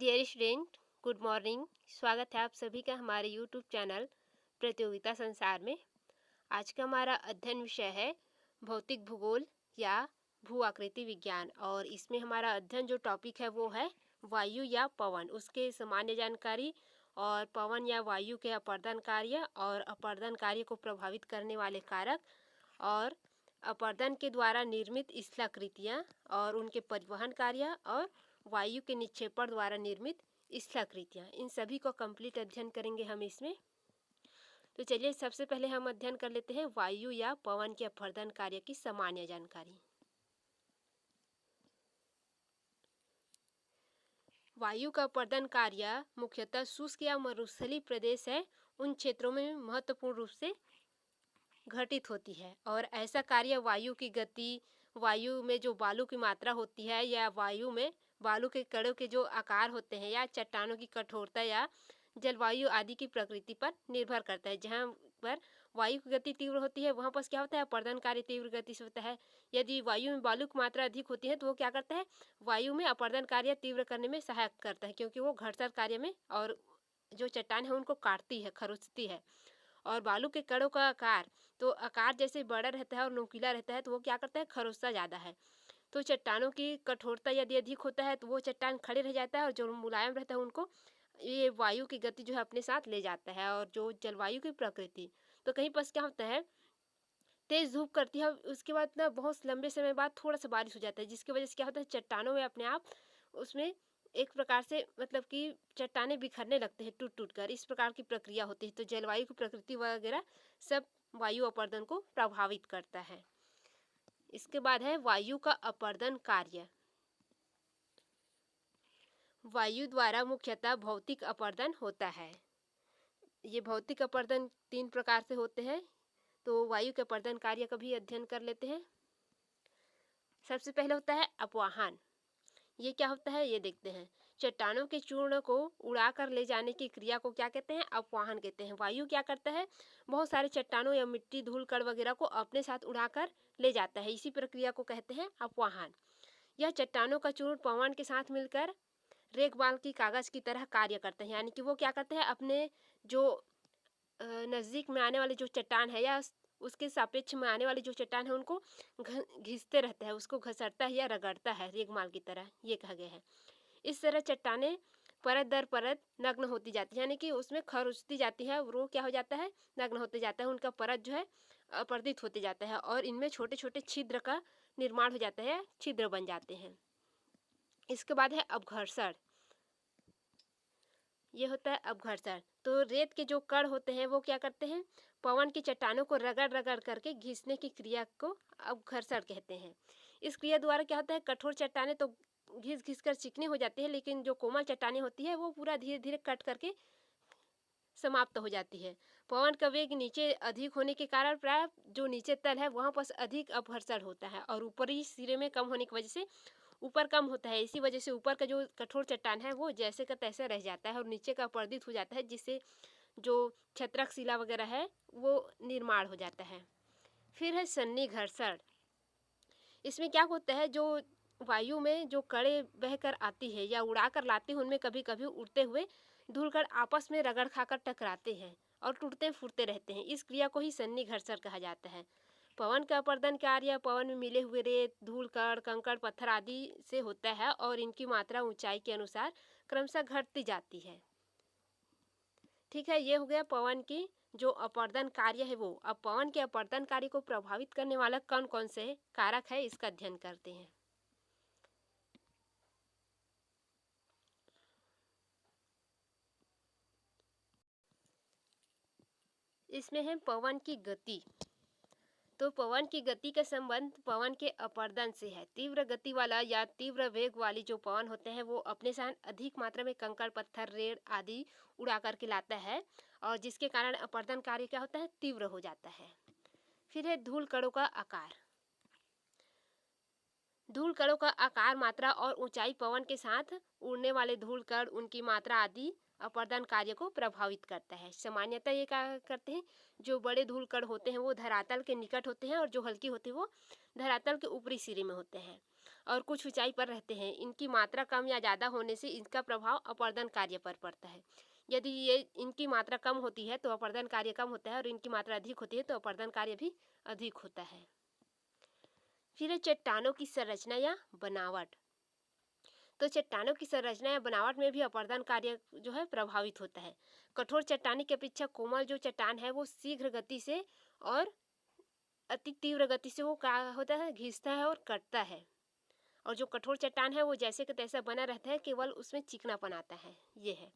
Dear student, good morning. स्वागत है आप सभी का हमारे यूट्यूब चैनल प्रतियोगिता संसार में। आज का हमारा अध्ययन विषय है भौतिक भूगोल या भू आकृति विज्ञान, और इसमें हमारा अध्ययन जो टॉपिक है वो है वायु या पवन, उसके सामान्य जानकारी और पवन या वायु के अपर्दन कार्य और अपर्दन कार्य को प्रभावित करने वाले कारक और अपर्दन के द्वारा निर्मित स्थलाकृतियाँ और उनके परिवहन कार्य और वायु के निक्षेपण द्वारा निर्मित स्थलाकृतियाँ, इन सभी को कंप्लीट अध्ययन करेंगे हम इसमें। तो चलिए सबसे पहले हम अध्ययन कर लेते हैं वायु या पवन के अपर्दन कार्य की सामान्य जानकारी। वायु का अपर्दन कार्य मुख्यतः शुष्क या मरुस्थलीय प्रदेश है उन क्षेत्रों में महत्वपूर्ण रूप से घटित होती है, और ऐसा कार्य वायु की गति, वायु में जो बालू की मात्रा होती है या वायु में बालू के कणों के जो आकार होते हैं या चट्टानों की कठोरता या जलवायु आदि की प्रकृति पर निर्भर करता है। जहाँ पर वायु की गति तीव्र होती है वहाँ पर क्या होता है, अपर्दन कार्य तीव्र गति से होता है। यदि वायु में बालू की मात्रा अधिक होती है तो वो क्या करता है, वायु में अपर्दन कार्य तीव्र करने में सहायक करता है, क्योंकि वो घर्षण कार्य में और जो चट्टान है उनको काटती है, खरोचती है। और बालू के कणों का आकार, तो आकार जैसे बड़ा रहता है और नुकीला रहता है तो वो क्या करता है, खरोचता ज़्यादा है। तो चट्टानों की कठोरता यदि अधिक होता है तो वो चट्टान खड़े रह जाता है, और जो मुलायम रहता है उनको ये वायु की गति जो है अपने साथ ले जाता है। और जो जलवायु की प्रकृति, तो कहीं पर क्या होता है, तेज धूप करती है, उसके बाद ना बहुत लंबे समय बाद थोड़ा सा बारिश हो जाता है, जिसकी वजह से क्या होता है, चट्टानों में अपने आप उसमें एक प्रकार से मतलब कि चट्टाने बिखरने लगते हैं टूट टूट कर, इस प्रकार की प्रक्रिया होती है। तो जलवायु की प्रकृति वगैरह सब वायु अपर्दन को प्रभावित करता है। इसके बाद है वायु का अपर्दन कार्य। वायु द्वारा मुख्यतः भौतिक अपर्दन होता है। ये भौतिक अपर्दन 3 प्रकार से होते हैं, तो वायु के अपर्दन कार्य का भी अध्ययन कर लेते हैं। सबसे पहले होता है अपवाहन। ये क्या होता है ये देखते हैं। चट्टानों के चूर्ण को उड़ाकर ले जाने की क्रिया को क्या कहते हैं, अपवाहन कहते हैं। वायु क्या करता है, बहुत सारे चट्टानों या मिट्टी, धूल, कण वगैरह को अपने साथ उड़ाकर ले जाता है, इसी प्रक्रिया को कहते हैं अपवाहन। यह चट्टानों का चूर्ण पवन के साथ मिलकर रेगमाल की कागज की तरह कार्य करते हैं, यानी कि वो क्या करते हैं, अपने जो नज़दीक में आने वाले जो चट्टान है या उसके सापेक्ष में आने वाली जो चट्टान है उनको घिसते रहता है, उसको घसरता है या रगड़ता है रेगमाल की तरह, ये कहा गया है। इस तरह चट्टानें परत दर परत नग्न होती जाती है, यानी कि उसमें खरोचती जाती है, वो क्या हो जाता है, नग्न होते जाता है, उनका परत जो है अपर्दित होते जाता है, और इनमें छोटे छोटे छिद्र का निर्माण हो जाता है, छिद्र बन जाते हैं। इसके बाद है अपघर्षण। ये होता है अपघर्षण। तो रेत के जो कण होते हैं वो क्या करते हैं, पवन की चट्टानों को रगड़ रगड़ करके घिसने की क्रिया को अपघर्षण कहते हैं। इस क्रिया द्वारा क्या होता है, कठोर चट्टानें तो घिस घिस कर चिकनी हो जाती है, लेकिन जो कोमल चट्टानें होती है वो पूरा धीरे धीरे कट करके समाप्त हो जाती है। पवन का वेग नीचे अधिक होने के कारण प्राय जो नीचे तल है वहाँ पर अधिक अपघर्षण होता है, और ऊपरी सिरे में कम होने की वजह से ऊपर कम होता है। इसी वजह से ऊपर का जो कठोर चट्टान है वो जैसे का तैसे रह जाता है और नीचे का अपर्दित हो जाता है, जिससे जो छत्रक शिला वगैरह है वो निर्माण हो जाता है। फिर है सन्नी घर्षण। इसमें क्या होता है, जो वायु में जो कड़े बहकर आती है या उड़ा कर लाती है, उनमें कभी कभी उड़ते हुए धूलकण आपस में रगड़ खाकर टकराते हैं और टूटते फूटते रहते हैं। इस क्रिया को ही सन्नी घर्षण कहा जाता है। पवन का अपर्दन कार्य पवन में मिले हुए रेत, धूल, कण, कंकड़, पत्थर आदि से होता है, और इनकी मात्रा ऊंचाई के अनुसार क्रमशः घटती जाती है। ठीक है, ये हो गया पवन की जो अपर्दन कार्य है वो। अब पवन के अपर्दन कार्य को प्रभावित करने वाला कौन कौन से कारक है इसका अध्ययन करते हैं। इसमें है पवन की गति। तो पवन की गति का संबंध पवन के अपर्दन से है। तीव्र गति वाला या तीव्र वेग वाली जो पवन होते हैं वो अपने साथ अधिक मात्रा में कंकड़, पत्थर, रेत आदि उड़ा करके लाता है, और जिसके कारण अपर्दन कार्य क्या होता है, तीव्र हो जाता है। फिर है धूल कणों का आकार। धूल कणों का आकार, मात्रा और ऊंचाई पवन के साथ उड़ने वाले धूल कण, उनकी मात्रा आदि अपर्दन कार्य को प्रभावित करता है। सामान्यतः ये क्या करते हैं, जो बड़े धूल कण होते हैं वो धरातल के निकट होते हैं, और जो हल्की होती है वो धरातल के ऊपरी सिरे में होते हैं। और कुछ ऊंचाई पर रहते हैं। इनकी मात्रा कम या ज़्यादा होने से इसका प्रभाव अपरदन कार्य पर पड़ता है। यदि ये इनकी मात्रा कम होती है तो अपरदन कार्य कम होता है, और इनकी मात्रा अधिक होती है तो अपरदन कार्य भी अधिक होता है। फिर है चट्टानों की संरचना या बनावट। तो चट्टानों की संरचना या बनावट में भी अपरदन कार्य जो है प्रभावित होता है। कठोर चट्टानी की अपेक्षा कोमल जो चट्टान है वो शीघ्र गति से और अति तीव्र गति से वो क्या होता है, घिसता है और कटता है। और जो कठोर चट्टान है वो जैसे कि तैसा बना रहता है, केवल उसमें चिकनापन आता है। ये है।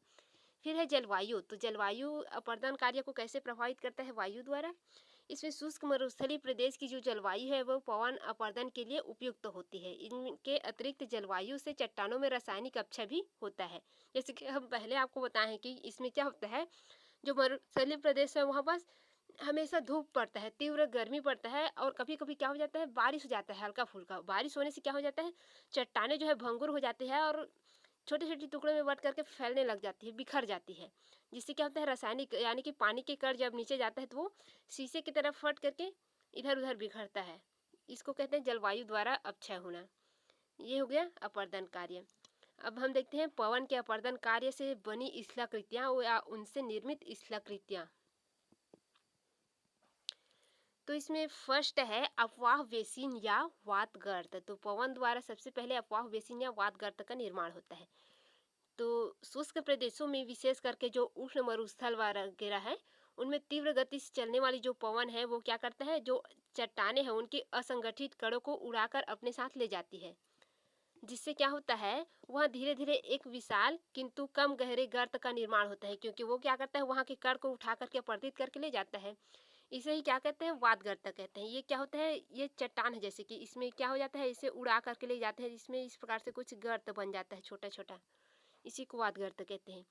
फिर है जलवायु। तो जलवायु अपरदन कार्य को कैसे प्रभावित करता है? वायु द्वारा। इसमें शुष्क मरुस्थलीय प्रदेश की जो जलवायु है वो पवन अपरदन के लिए उपयुक्त होती है। इनके अतिरिक्त जलवायु से चट्टानों में रासायनिक अपक्षय भी होता है। जैसे कि हम पहले आपको बताएं कि इसमें क्या होता है, जो मरुस्थलीय प्रदेश है वहाँ बस हमेशा धूप पड़ता है, तीव्र गर्मी पड़ता है, और कभी कभी क्या हो जाता है, बारिश हो जाता है। हल्का फुल्का बारिश होने से क्या हो जाता है, चट्टानें जो है भंगुर हो जाती है और छोटे छोटे टुकड़े में बट करके फैलने लग जाती है, बिखर जाती है। जिससे क्या होता है, रासायनिक यानी कि पानी के कण जब नीचे जाता है तो वो शीशे की तरफ फट करके इधर उधर बिखरता है। इसको कहते हैं जलवायु द्वारा अपक्षय होना। ये हो गया अपरदन कार्य। अब हम देखते हैं पवन के अपरदन कार्य से बनी स्थलाकृतियाँ या उनसे निर्मित स्थलाकृतियाँ। तो इसमें फर्स्ट है अफवाह बेसिन या वात गर्त। तो पवन द्वारा सबसे पहले अफवाह बेसिन या वात गर्त का निर्माण होता है। तो शुष्क प्रदेशों में विशेष करके जो उष्ण मरुस्थल वगैरह है उनमें तीव्र गति से चलने वाली जो पवन है वो क्या करता है, जो चट्टानें हैं उनकी असंगठित कणों को उड़ाकर अपने साथ ले जाती है। जिससे क्या होता है, वह धीरे धीरे एक विशाल किंतु कम गहरे गर्त का निर्माण होता है, क्योंकि वो क्या करता है, वहाँ के कण को उठा करके अपवर्तित करके ले जाता है। इसे ही क्या कहते हैं, वात गर्त कहते हैं। ये क्या होता है, ये चट्टान है जैसे कि इसमें क्या हो जाता है, इसे उड़ा करके ले जाते हैं, इसमें इस प्रकार से कुछ गर्त बन जाता है छोटा छोटा, इसी को वात गर्त कहते हैं।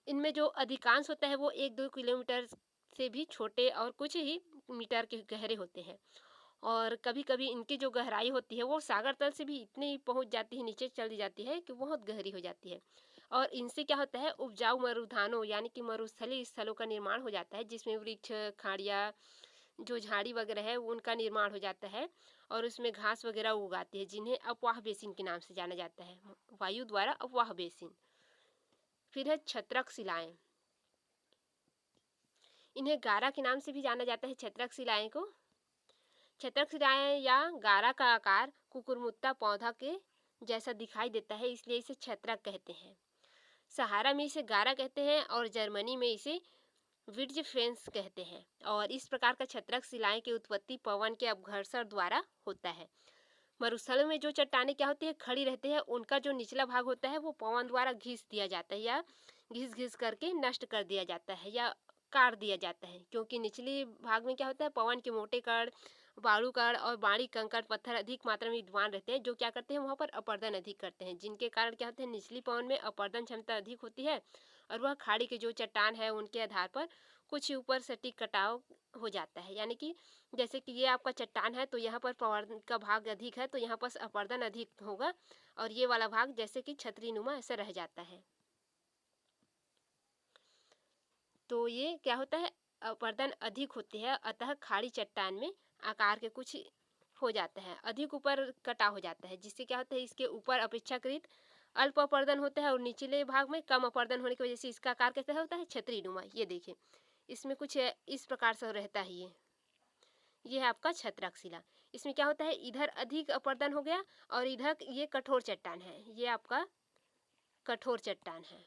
इनमें जो अधिकांश होता है वो 1-2 किलोमीटर से भी छोटे और कुछ ही मीटर के गहरे होते हैं। और कभी कभी इनकी जो गहराई होती है वो सागर तल से भी इतनी पहुंच जाती है, नीचे चली जाती है कि बहुत गहरी हो जाती है। और इनसे क्या होता है, उपजाऊ मरुधानों यानी कि मरुस्थलीय स्थलों का निर्माण हो जाता है, जिसमें वृक्ष, खाड़िया, जो झाड़ी वगैरह है उनका निर्माण हो जाता है, और उसमें घास वगैरह उगाती है, जिन्हें अपवाह बेसिन के नाम से जाना जाता है, वायु द्वारा अपवाह बेसिन। फिर है छत्रक शिलाएं। इन्हें गारा के नाम से भी जाना जाता है, छत्रक शिलाएं को। छत्रक शिलाएं या गारा का आकार कुकुरमुत्ता पौधा के जैसा दिखाई देता है, इसलिए इसे छत्रक कहते हैं। सहारा में इसे गारा कहते हैं और जर्मनी में इसे विड्ज फेंस कहते हैं। और इस प्रकार का छत्रक शिलाएं की उत्पत्ति पवन के अपघर्षण द्वारा होता है। मरुस्थलों में जो चट्टानें क्या होती है, खड़ी रहती है, उनका जो निचला भाग होता है वो पवन द्वारा घिस दिया जाता है, या घिस घिस करके नष्ट कर दिया जाता है या काट दिया जाता है। क्योंकि निचले भाग में क्या होता है, पवन के मोटे कण, बालू कण और बाड़ी कंकड़ पत्थर अधिक मात्रा में विद्यमान रहते हैं, जो क्या करते हैं, वहाँ पर अपरदन अधिक करते हैं, जिनके कारण क्या होते हैं, निचली पवन में अपरदन क्षमता अधिक होती है, और वह खाड़ी के जो चट्टान है उनके आधार पर कुछ ही ऊपर सटीक कटाव हो जाता है। यानी कि जैसे कि ये आपका चट्टान है तो यहाँ पर पवर्दन का भाग अधिक है तो यहाँ पर अपरदन अधिक होगा, और ये वाला भाग जैसे कि छतरी नुमा ऐसा रह जाता है। तो ये क्या होता है, अपरदन अधिक होती है, अतः खाड़ी चट्टान में आकार के कुछ हो जाता है, अधिक ऊपर कटा हो जाता है, जिससे क्या होता है, इसके ऊपर अपेक्षाकृत अल्प अपरदन होता है और निचले भाग में कम अपरदन होने की वजह से इसका आकार कैसा होता है, छतरी नुमा। ये देखिए इसमें कुछ इस प्रकार से रहता है। ये है आपका छत्रक शिला। इसमें क्या होता है, इधर अधिक अपरदन हो गया और इधर ये कठोर चट्टान है, ये आपका कठोर चट्टान है,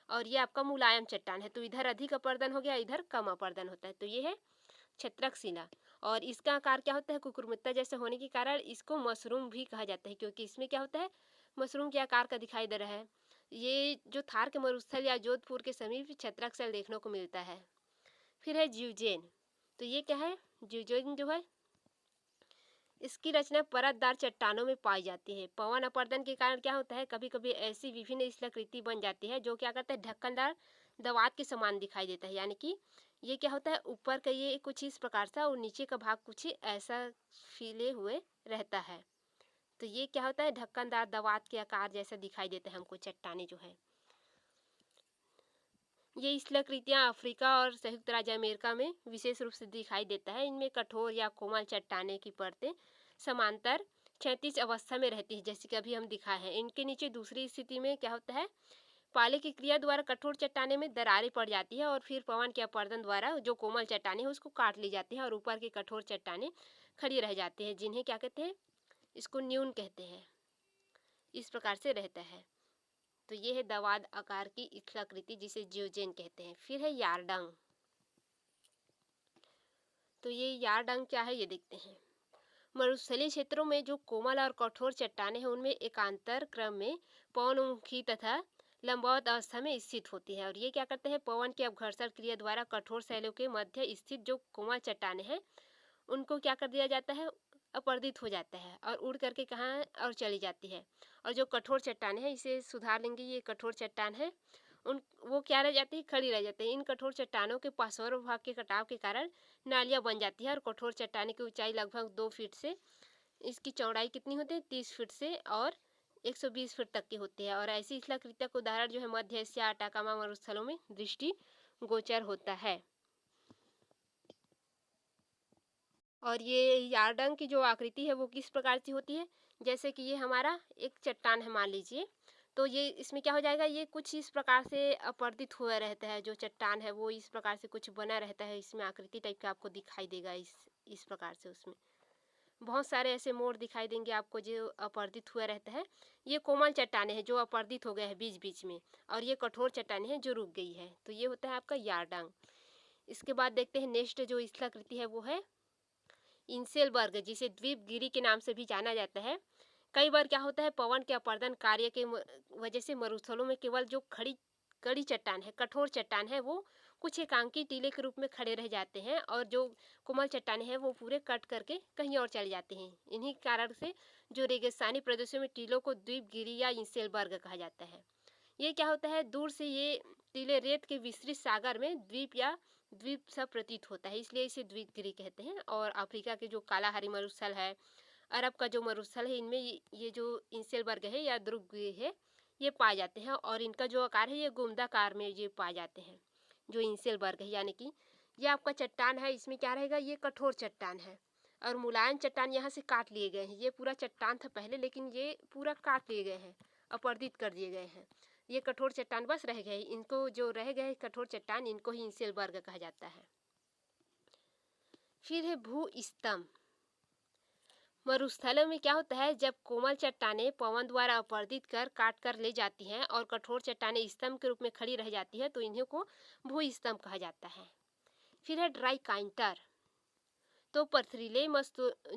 और ये आपका मुलायम चट्टान है। तो इधर अधिक अपरदन हो गया, इधर कम अपरदन होता है। तो ये है छत्रक शिला, और इसका आकार क्या होता है, कुकुरमुत्ता जैसे होने के कारण इसको मशरूम भी कहा जाता है, क्योंकि इसमें क्या होता है, मशरूम के आकार का दिखाई दे रहा है। ये जो थार के मरुस्थल या जोधपुर के समीप छत्रक शिला देखने को मिलता है। फिर है ज्यूजेन। तो ये क्या है, ज्यूजेन जो है इसकी रचना परतदार चट्टानों में पाई जाती है। पवन अपरदन के कारण क्या होता है, कभी कभी ऐसी विभिन्न स्थलाकृति बन जाती है जो क्या करता है, ढक्कनदार दवात के समान दिखाई देता है। यानी कि ये क्या होता है, ऊपर का ये कुछ इस प्रकार से और नीचे का भाग कुछ ऐसा फीले हुए रहता है। तो ये क्या होता है, ढक्कनदार दवात के आकार जैसा दिखाई देता है हमको चट्टाने जो है। ये स्थलाकृतियाँ अफ्रीका और संयुक्त राज्य अमेरिका में विशेष रूप से दिखाई देता है। इनमें कठोर या कोमल चट्टाने की परतें समांतर क्षैतिज अवस्था में रहती है, जैसे कि अभी हम दिखाए हैं। इनके नीचे दूसरी स्थिति में क्या होता है, पाले की क्रिया द्वारा कठोर चट्टाने में दरारें पड़ जाती है और फिर पवन के अपरदन द्वारा जो कोमल चट्टाने हैं उसको काट ली जाती है और ऊपर की कठोर चट्टाने खड़ी रह जाती है, जिन्हें क्या कहते हैं, इसको न्यून कहते हैं। इस प्रकार से रहता है। तो ये है दवाद आकार की स्थलाकृति, जिसे जियोजेन कहते हैं। फिर है यारडंग। तो ये यारडंग क्या है, ये देखते हैं। मरुस्थलीय क्षेत्रों में जो कोमल और कठोर चट्टानें हैं उनमें एकांतर क्रम में पवनमुखी तथा लंबवत अवस्था में स्थित होती है और ये क्या करते हैं, पवन की अपघर्षण क्रिया द्वारा कठोर शैलों के मध्य स्थित जो कोमल चट्टानें हैं उनको क्या कर दिया जाता है, अपरदित हो जाता है और उड़ करके कहाँ और चली जाती है। और जो कठोर चट्टान है, इसे सुधार लेंगे, ये कठोर चट्टान है, उन वो क्या रह जाती है, खड़ी रह जाती है। इन कठोर चट्टानों के पार्श्व भाग के कटाव के कारण नालियाँ बन जाती है और कठोर चट्टाने की ऊंचाई लगभग 2 फीट से, इसकी चौड़ाई कितनी होती है, 30 फीट से और 120 फीट तक की होती है। और ऐसी स्थलाकृतियों का उदाहरण जो है मध्य एशिया अटाकामा मरुस्थलों में दृष्टि गोचर होता है। और ये यारडंग की जो आकृति है वो किस प्रकार से होती है, जैसे कि ये हमारा एक चट्टान है मान लीजिए, तो ये इसमें क्या हो जाएगा, ये कुछ इस प्रकार से अपरदित हुआ रहता है, जो चट्टान है वो इस प्रकार से कुछ बना रहता है, इसमें आकृति टाइप का आपको दिखाई देगा। इस प्रकार से उसमें बहुत सारे ऐसे मोड़ दिखाई देंगे आपको जो अपरदित हुआ रहता है। ये कोमल चट्टाने हैं जो अपरदित हो गए हैं बीच बीच में, और ये कठोर चट्टाने हैं जो रुक गई है। तो ये होता है आपका यारडंग। इसके बाद देखते हैं नेक्स्ट जो स्थलाकृति है वो है इंसेलबर्ग, जिसे द्वीपगिरी के नाम से भी जाना जाता है। कई बार क्या होता है, पवन के अपरदन कार्य के वजह से मरुस्थलों में केवल जो कड़ी चट्टान है, कठोर चट्टान है, वो कुछ एकांकी टीले के रूप में खड़े रह जाते हैं और जो कोमल चट्टाने हैं वो पूरे कट करके कहीं और चले जाते हैं। इन्हीं कारण से जो रेगिस्तानी प्रदेशों में टीलों को द्वीपगिरी या इंसेलबर्ग कहा जाता है। ये क्या होता है, दूर से ये टीले रेत के विस्तृत सागर में द्वीप या द्वीप सा प्रतीत होता है, इसलिए इसे द्वीपगिरी कहते हैं। और अफ्रीका के जो कालाहारी मरुस्थल है, अरब का जो मरुस्थल है, इनमें ये जो इंसेलबर्ग है या द्वीपगिरी है ये पाए जाते हैं और इनका जो आकार है ये गुम्बदाकार में ये पाए जाते हैं। जो इंसेलबर्ग है यानी कि ये आपका चट्टान है, इसमें क्या रहेगा, ये कठोर चट्टान है और मुलायम चट्टान यहाँ से काट लिए गए हैं। ये पूरा चट्टान था पहले, लेकिन ये पूरा काट लिए गए हैं, अपरदित कर दिए गए हैं। ये कठोर चट्टान बस रह गए, इनको जो रह गए कठोर चट्टान, इनको ही इंसेलबर्ग कहा जाता है। फिर है भू स्तंभ। मरुस्थलों में क्या होता है, जब कोमल चट्टानें पवन द्वारा अपरदित कर काट कर ले जाती हैं और कठोर चट्टानें स्तंभ के रूप में खड़ी रह जाती है, तो इन्हीं को भू स्तंभ कहा जाता है। फिर है ड्राई काइंटर। तो पथरीले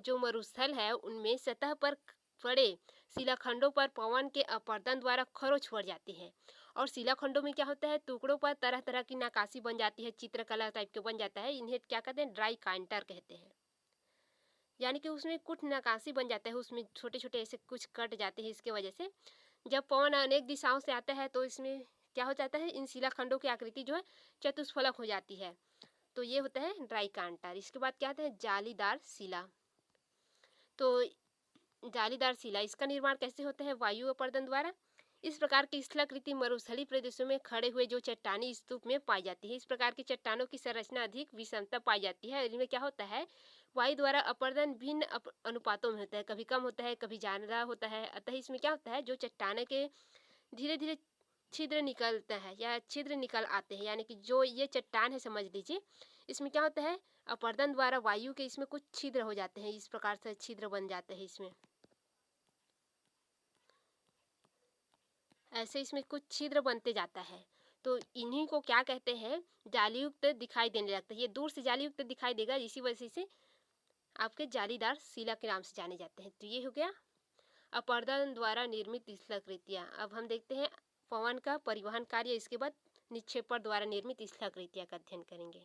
जो मरुस्थल है उनमें सतह पर पड़े शिलाखंडों पर पवन के अपरदन द्वारा खरोंच पड़ जाती है और शिलाखंडों में क्या होता है, टुकड़ों पर तरह तरह की नक्काशी बन जाती है, चित्रकला टाइप के बन जाता है। इन्हें क्या कहते हैं, ड्राई काइंटर कहते हैं। यानी कि उसमें कुछ नक्काशी बन जाता है, उसमें छोटे छोटे ऐसे कुछ कट जाते हैं। इसके वजह से जब पवन अनेक दिशाओं से आता है तो इसमें क्या हो जाता है, इन शिलाखंडों की आकृति जो है चतुष्फलक हो जाती है। तो ये होता है ड्राई कांटर। इसके बाद क्या होता है, जालीदार शिला। तो जालीदार शिला, इसका निर्माण कैसे होता है, वायु अपरदन द्वारा। इस प्रकार की स्थलाकृति मरुस्थलीय प्रदेशों में खड़े हुए जो चट्टानी स्तूप में पाई जाती है। इस प्रकार की चट्टानों की संरचना अधिक विषमता पाई जाती है। इनमें क्या होता है, वायु द्वारा अपरदन भिन्न अनुपातों में होता है, कभी कम होता है कभी ज़्यादा होता है। अतः इसमें क्या होता है, जो चट्टाने के धीरे धीरे छिद्र निकलता है या छिद्र निकल आते हैं, यानी कि जो ये चट्टान है समझ लीजिए, इसमें क्या होता है, अपरदन द्वारा वायु के इसमें कुछ छिद्र हो जाते हैं, इस प्रकार से छिद्र बन जाते हैं इसमें। ऐसे इसमें कुछ छिद्र बनते जाता है, तो इन्हीं को क्या कहते हैं, जालीयुक्त दिखाई देने लगता है। ये दूर से जालीयुक्त दिखाई देगा, इसी वजह से आपके जालीदार शिला के नाम से जाने जाते हैं। तो ये हो गया अपरदन द्वारा निर्मित स्थलाकृतियाँ। अब हम देखते हैं पवन का परिवहन कार्य, इसके बाद निक्षेपण द्वारा निर्मित स्थलाकृतियाँ का अध्ययन करेंगे।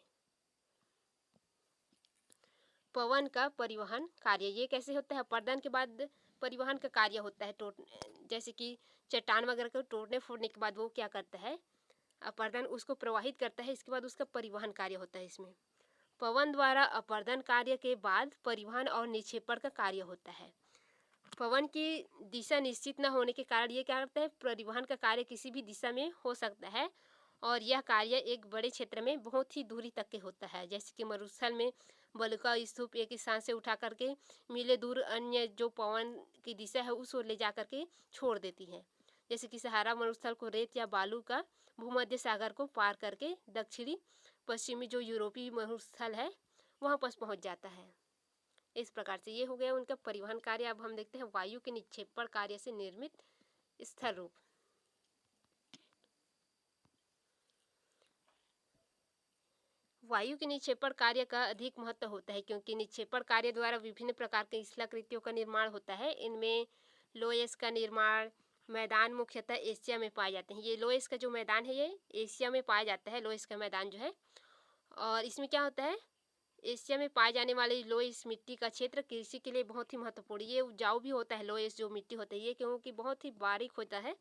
पवन का परिवहन कार्य ये कैसे होता है, अपरदन के बाद परिवहन का कार्य होता है। जैसे कि चट्टान वगैरह को तोड़ने फोड़ने के बाद वो क्या करता है, अपरदन उसको प्रवाहित करता है, इसके बाद उसका परिवहन कार्य होता है। इसमें पवन द्वारा अपरदन कार्य के बाद परिवहन और निक्षेपण का कार्य होता है। पवन की दिशा निश्चित न होने के कारण ये क्या करता है, परिवहन का कार्य किसी भी दिशा में हो सकता है और यह कार्य एक बड़े क्षेत्र में बहुत ही दूरी तक के होता है। जैसे कि मरुस्थल में बलुका स्तूप एक स्थान से उठा करके मीलों दूर अन्य जो पवन की दिशा है उस ओर ले जा करके छोड़ देती है। जैसे कि सहारा मरुस्थल को रेत या बालू का भूमध्य सागर को पार करके दक्षिणी पश्चिमी जो यूरोपीय मरुस्थल है वहाँ पर पहुँच जाता है। इस प्रकार से ये हो गया उनका परिवहन कार्य। अब हम देखते हैं वायु के निक्षेपण कार्य से निर्मित स्थल रूप। वायु के निक्षेपण कार्य का अधिक महत्व होता है क्योंकि निक्षेपण कार्य द्वारा विभिन्न प्रकार के स्थलाकृतियों का निर्माण होता है। इनमें लोयस का निर्माण मैदान मुख्यतः एशिया में पाए जाते हैं। ये लोयस का जो मैदान है ये एशिया में पाया जाता है, लोयस का मैदान जो है। और इसमें क्या होता है, एशिया में पाए जाने वाले लोयस मिट्टी का क्षेत्र कृषि के लिए बहुत ही महत्वपूर्ण, ये उपजाऊ भी होता है। लोयस जो मिट्टी होता है ये क्योंकि बहुत ही बारीक होता है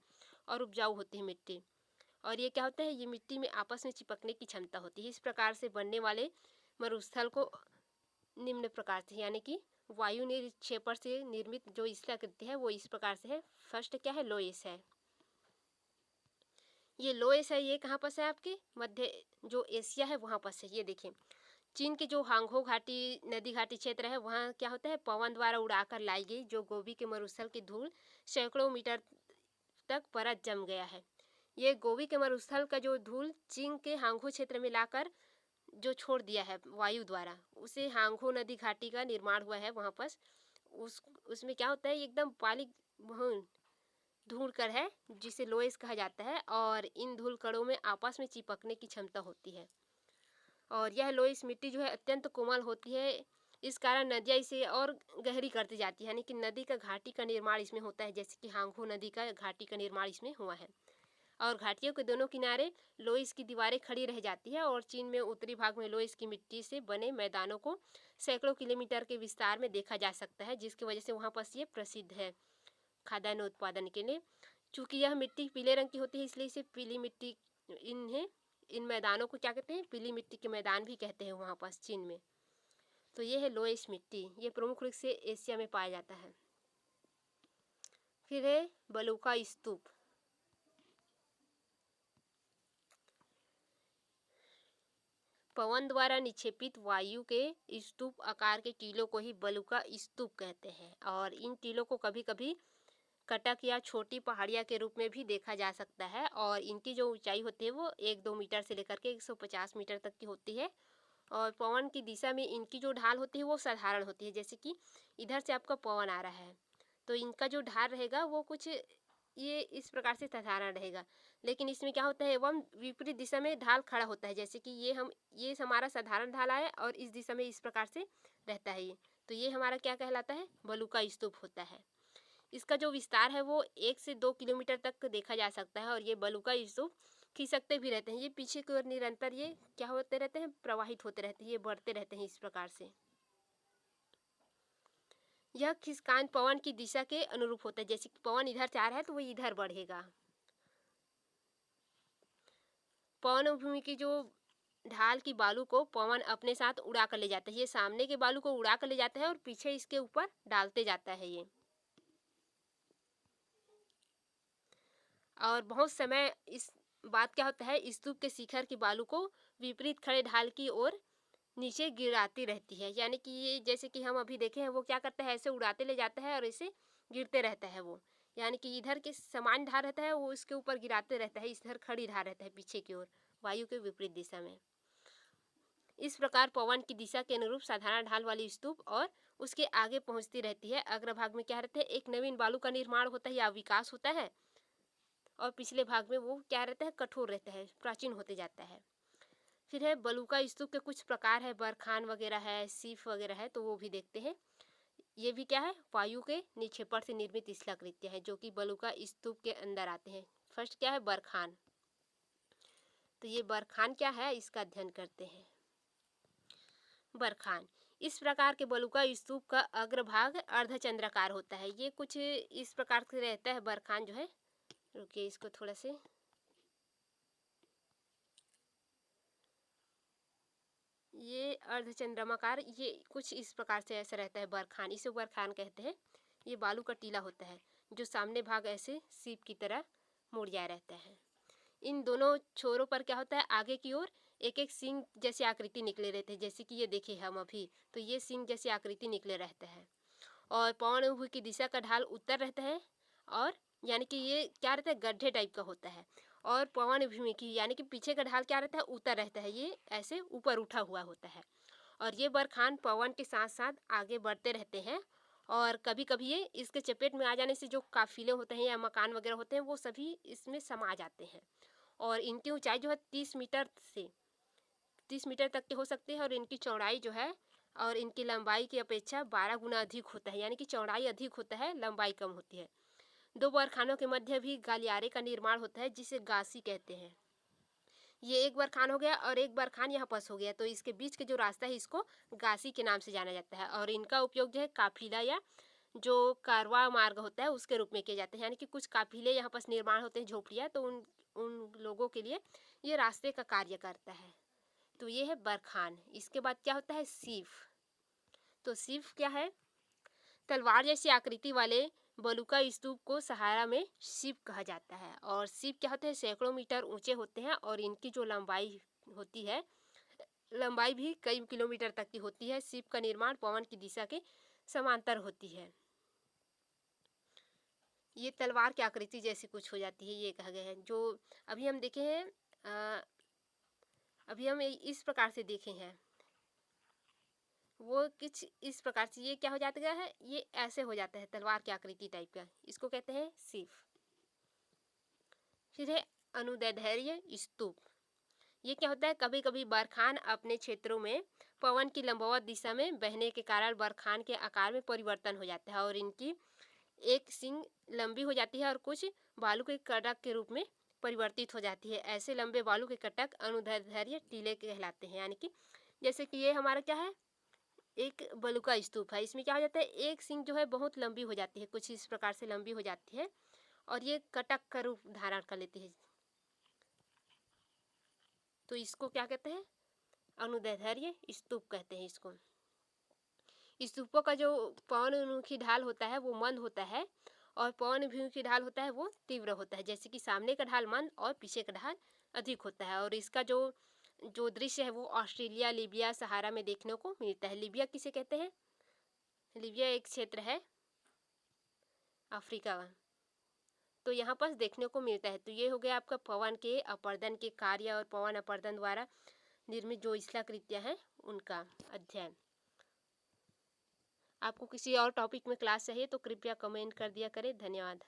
और उपजाऊ होती है मिट्टी। और ये क्या होता है, ये मिट्टी में आपस में चिपकने की क्षमता होती है। इस प्रकार से बनने वाले मरुस्थल को निम्न प्रकार से यानी कि वायु निक्षेपण से निर्मित जो स्थलाकृति है वो इस प्रकार से है। फर्स्ट क्या है, लोयस है। ये लोयस है, ये कहाँ पर है, आपके मध्य जो एशिया है वहाँ पर है। ये देखिए चीन की जो हांगहो घाटी नदी घाटी क्षेत्र है वहाँ क्या होता है, पवन द्वारा उड़ाकर लाई गई जो गोबी के मरुस्थल की धूल सैकड़ों मीटर तक परत जम गया है। ये गोबी के मरुस्थल का जो धूल चीन के हांगहो क्षेत्र में लाकर जो छोड़ दिया है वायु द्वारा, उसे हांगहो नदी घाटी का निर्माण हुआ है वहाँ पर। उसमें क्या होता है, एकदम बारीक धूल कण है जिसे लोयस कहा जाता है और इन धूल कणों में आपस में चिपकने की क्षमता होती है। और यह लोयस मिट्टी जो है अत्यंत कोमल होती है, इस कारण नदियाँ इसे और गहरी करती जाती है, यानी कि नदी का घाटी का निर्माण इसमें होता है। जैसे कि हांगहो नदी का घाटी का निर्माण इसमें हुआ है। और घाटियों के दोनों किनारे लोयस की दीवारें खड़ी रह जाती है और चीन में उत्तरी भाग में लोयस की मिट्टी से बने मैदानों को सैकड़ों किलोमीटर के विस्तार में देखा जा सकता है, जिसकी वजह से वहाँ पर ये प्रसिद्ध है खाद्यान्न उत्पादन के लिए। चूँकि यह मिट्टी पीले रंग की होती है इसलिए इसे पीली मिट्टी, इन मैदानों को क्या कहते हैं, पीली मिट्टी के मैदान भी कहते हैं वहाँ पर चीन में। तो ये है लोयस मिट्टी, ये प्रमुख रूप से एशिया में पाया जाता है। फिर है बलुका स्तूप। पवन द्वारा निक्षेपित वायु के स्तूप आकार के टीलों को ही बलुका स्तूप कहते हैं। और इन टीलों को कभी कभी कटक या छोटी पहाड़ियाँ के रूप में भी देखा जा सकता है। और इनकी जो ऊंचाई होती है वो 1-2 मीटर से लेकर के 150 मीटर तक की होती है। और पवन की दिशा में इनकी जो ढाल होती है वो साधारण होती है। जैसे कि इधर से आपका पवन आ रहा है तो इनका जो ढाल रहेगा वो कुछ ये इस प्रकार से साधारण रहेगा, लेकिन इसमें क्या होता है, एवं विपरीत दिशा में ढाल खड़ा होता है। जैसे कि ये हमारा साधारण ढाल है और इस दिशा में इस प्रकार से रहता है ये, तो ये हमारा क्या कहलाता है, बलुका स्तूप होता है। इसका जो विस्तार है वो 1 से 2 किलोमीटर तक देखा जा सकता है। और ये बलुका स्तूप खिसकते भी रहते हैं, ये पीछे की ओर निरंतर ये क्या होते रहते हैं, प्रवाहित होते रहते हैं, ये बढ़ते रहते हैं इस प्रकार से। यह खिसकान पवन की दिशा के अनुरूप होता है। जैसे कि पवन इधर से आ रहा है तो वो इधर बढ़ेगा। पवन भूमि की जो ढाल की बालू को पवन अपने साथ उड़ा कर ले जाता है। ये सामने के बालू को उड़ा कर ले जाता है और पीछे इसके ऊपर डालते जाता है ये। और बहुत समय इस बात क्या होता है, स्तूप के शिखर की बालू को विपरीत खड़े ढाल की ओर नीचे गिराती रहती है। यानी कि ये जैसे कि हम अभी देखे हैं वो क्या करता है, ऐसे उड़ाते ले जाता है और ऐसे गिरते रहता है वो, यानी कि इधर के समान ढाल रहता है वो इसके ऊपर गिराते रहता है, इधर खड़ी ढाल रहता है पीछे की ओर वायु के विपरीत दिशा में। इस प्रकार पवन की दिशा के अनुरूप साधारण ढाल वाली स्तूप और उसके आगे पहुंचती रहती है। अग्रभाग में क्या रहता है, एक नवीन बालू का निर्माण होता है या विकास होता है और पिछले भाग में वो क्या रहता है, कठोर रहता है, प्राचीन होते जाता है। फिर है बलुका स्तूप के कुछ प्रकार है, बरखान वगैरह है, सीफ वगैरह है, तो वो भी देखते हैं। ये भी क्या है, वायु के निक्षेपण से निर्मित स्थलाकृतियाँ हैं जो कि बलुका स्तूप के अंदर आते हैं। फर्स्ट क्या है, बरखान। तो ये बरखान क्या है, इसका अध्ययन करते हैं। बरखान इस प्रकार के बलुका स्तूप का अग्रभाग अर्धचंद्राकार होता है। ये कुछ इस प्रकार से रहता है बरखान जो है। रुकिए इसको थोड़ा से, ये अर्धचंद्रमाकार, ये कुछ इस प्रकार से ऐसा रहता है बरखान, इसे बरखान कहते हैं। ये बालू का टीला होता है जो सामने भाग ऐसे सीप की तरह मुड़ जाया रहता है। इन दोनों छोरों पर क्या होता है, आगे की ओर एक एक सींग जैसी आकृति निकले रहते हैं, जैसे कि ये देखे हम अभी, तो ये सींग जैसी आकृति निकले रहते हैं। और पवन अभिमुखी की दिशा का ढाल उत्तर रहता है, और यानी कि ये क्या रहता है, गड्ढे टाइप का होता है। और पवन अभिमुखी यानी कि पीछे का ढाल क्या रहता है, उत्तर रहता है, ये ऐसे ऊपर उठा हुआ होता है। और ये बरखान पवन के साथ साथ आगे बढ़ते रहते हैं, और कभी कभी ये इसके चपेट में आ जाने से जो काफिले होते हैं या मकान वगैरह होते हैं वो सभी इसमें समा जाते हैं। और इनकी ऊंचाई जो है 30 मीटर तक के हो सकते हैं, और इनकी चौड़ाई जो है और इनकी लंबाई की अपेक्षा 12 गुना अधिक होता है, यानी कि चौड़ाई अधिक होता है, लंबाई कम होती है। दो बरखानों के मध्य भी गलियारे का निर्माण होता है, जिसे गासी कहते हैं। ये एक बरखान हो गया और एक बरखान यहाँ पास हो गया, तो इसके बीच के जो रास्ता है इसको गासी के नाम से जाना जाता है। और इनका उपयोग जो है काफिला या जो कारवा मार्ग होता है उसके रूप में किए जाते हैं, यानी कि कुछ काफिले यहाँ पास निर्माण होते हैं, झोपड़ियाँ, तो उन उन लोगों के लिए ये रास्ते का कार्य करता है। तो ये है बरखान। इसके बाद क्या होता है, सीफ। तो सीफ क्या है, तलवार जैसी आकृति वाले बलुका स्तूप को सहारा में सीप कहा जाता है। और सीप क्या होते हैं, सैकड़ों मीटर ऊंचे होते हैं, और इनकी जो लंबाई होती है, लंबाई भी कई किलोमीटर तक की होती है। सीप का निर्माण पवन की दिशा के समांतर होती है। ये तलवार की आकृति जैसी कुछ हो जाती है, ये कहा गया है। जो अभी हम देखे हैं, अभी हम इस प्रकार से देखे हैं, वो कुछ इस प्रकार से ये क्या हो जाता है, ये ऐसे हो जाता है, तलवार की आकृति टाइप का, इसको कहते हैं सीफ। फिर है अनुदैर्ध्य स्तूप। ये क्या होता है, कभी कभी बरखान अपने क्षेत्रों में पवन की लंबवत दिशा में बहने के कारण बरखान के आकार में परिवर्तन हो जाता है, और इनकी एक सींग लंबी हो जाती है और कुछ बालू के कटक के रूप में परिवर्तित हो जाती है। ऐसे लंबे बालू के कटक अनुदैर्ध्य टीले कहलाते हैं। यानी कि जैसे कि ये हमारा क्या है, एक बलुका स्तूप है, इसमें क्या हो जाता है, एक सींग जो है बहुत लंबी हो जाती है, कुछ इस प्रकार से लंबी हो जाती है, और ये कटक का रूप धारण कर लेती है। तो इसको क्या कहते हैं, अनुदैर्ध्य स्तूप कहते हैं इसको। स्तूपों का जो पवन उन्मुखी ढाल होता है वो मंद होता है, और पवन अभिमुखी ढाल होता है वो तीव्र होता है। जैसे कि सामने का ढाल मंद और पीछे का ढाल अधिक होता है। और इसका जो जो दृश्य है वो ऑस्ट्रेलिया, लीबिया, सहारा में देखने को मिलता है। लीबिया किसे कहते हैं, लीबिया एक क्षेत्र है अफ्रीका का, तो यहाँ पर देखने को मिलता है। तो ये हो गया आपका पवन के अपर्दन के कार्य और पवन अपर्दन द्वारा निर्मित जो शिलाकृतियाँ हैं उनका अध्ययन। आपको किसी और टॉपिक में क्लास चाहिए तो कृपया कमेंट कर दिया करें। धन्यवाद।